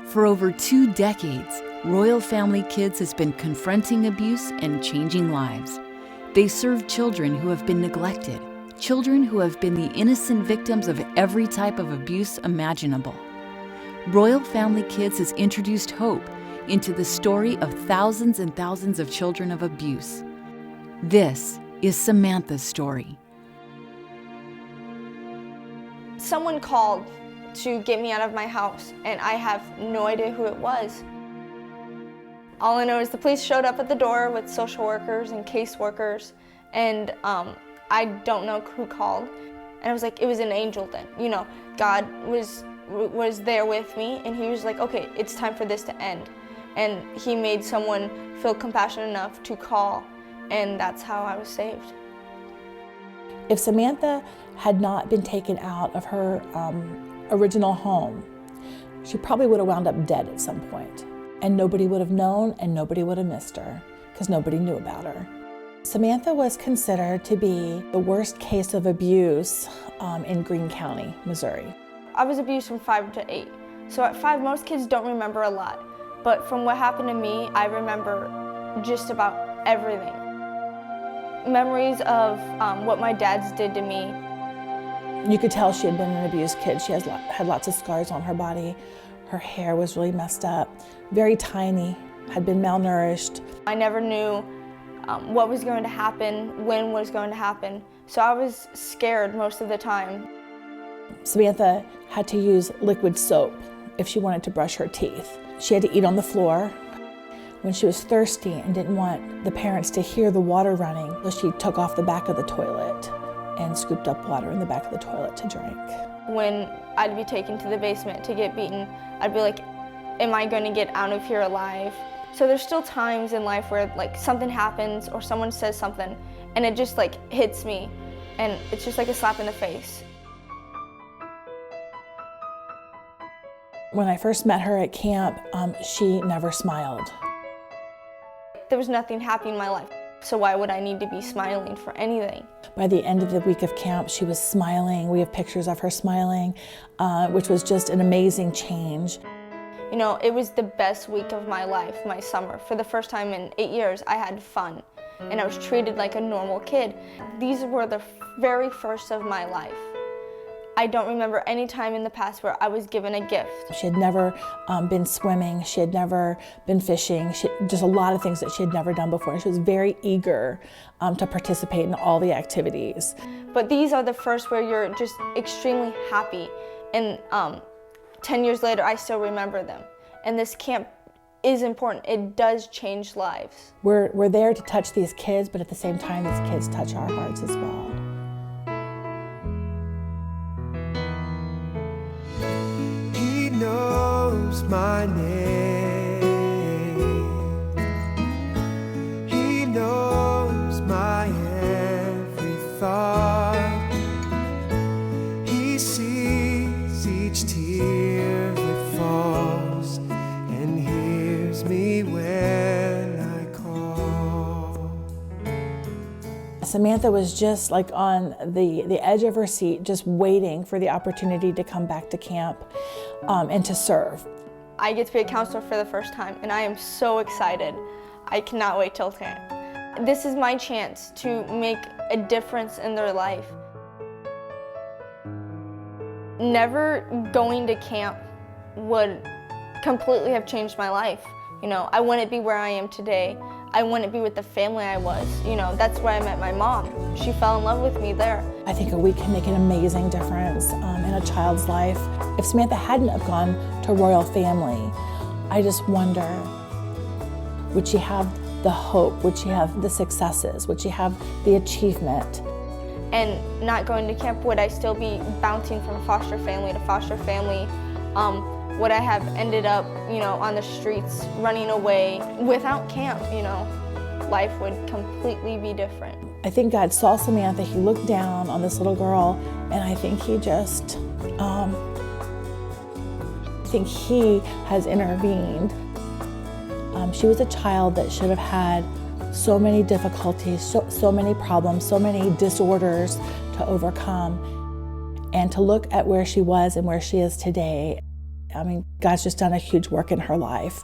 For over 2 decades, Royal Family Kids has been confronting abuse and changing lives. They serve children who have been neglected, children who have been the innocent victims of every type of abuse imaginable. Royal Family Kids has introduced hope into the story of thousands and thousands of children of abuse. This is Samantha's story. Someone called to get me out of my house, and I have no idea who it was. All I know is the police showed up at the door with social workers and caseworkers, and I don't know who called. And I was like, it was an angel then. You know, God was there with me, and he was like, okay, it's time for this to end. And he made someone feel compassionate enough to call, and that's how I was saved. If Samantha had not been taken out of her original home, she probably would have wound up dead at some point. And nobody would have known, and nobody would have missed her, because nobody knew about her. Samantha was considered to be the worst case of abuse in Greene County, Missouri. I was abused from 5 to 8. So at 5, most kids don't remember a lot. But from what happened to me, I remember just about everything. Memories of what my dad's did to me. You could tell she had been an abused kid. She had lots of scars on her body. Her hair was really messed up, very tiny, had been malnourished. I never knew what was going to happen, when was going to happen. So I was scared most of the time. Samantha had to use liquid soap if she wanted to brush her teeth. She had to eat on the floor. When she was thirsty and didn't want the parents to hear the water running, so she took off the back of the toilet and scooped up water in the back of the toilet to drink. When I'd be taken to the basement to get beaten, I'd be like, am I going to get out of here alive? So there's still times in life where like something happens or someone says something and it just like hits me and it's just like a slap in the face. When I first met her at camp, she never smiled. There was nothing happy in my life, so why would I need to be smiling for anything? By the end of the week of camp, she was smiling. We have pictures of her smiling, which was just an amazing change. You know, it was the best week of my life, my summer. For the first time in 8 years, I had fun, and I was treated like a normal kid. These were the very first of my life. I don't remember any time in the past where I was given a gift. She had never been swimming, she had never been fishing, just a lot of things that she had never done before. She was very eager to participate in all the activities. But these are the first where you're just extremely happy. And 10 years later, I still remember them. And this camp is important. It does change lives. We're there to touch these kids, but at the same time, these kids touch our hearts as well. He knows my name. He knows my every thought. He sees each tear that falls and hears me when I call. Samantha was just like on the edge of her seat, just waiting for the opportunity to come back to camp and to serve. I get to be a counselor for the first time, and I am so excited. I cannot wait till camp. This is my chance to make a difference in their life. Never going to camp would completely have changed my life. You know, I wouldn't be where I am today. I wouldn't be with the family I was. You know, that's where I met my mom. She fell in love with me there. I think a week can make an amazing difference in a child's life. If Samantha hadn't have gone to Royal Family, I just wonder, would she have the hope? Would she have the successes? Would she have the achievement? And not going to camp, would I still be bouncing from foster family to foster family? Would I have ended up, you know, on the streets, running away? Without camp, you know, life would completely be different. I think God saw Samantha, he looked down on this little girl, and I think he just, I think he has intervened. She was a child that should have had so many difficulties, so many problems, so many disorders to overcome. And to look at where she was and where she is today, I mean, God's just done a huge work in her life.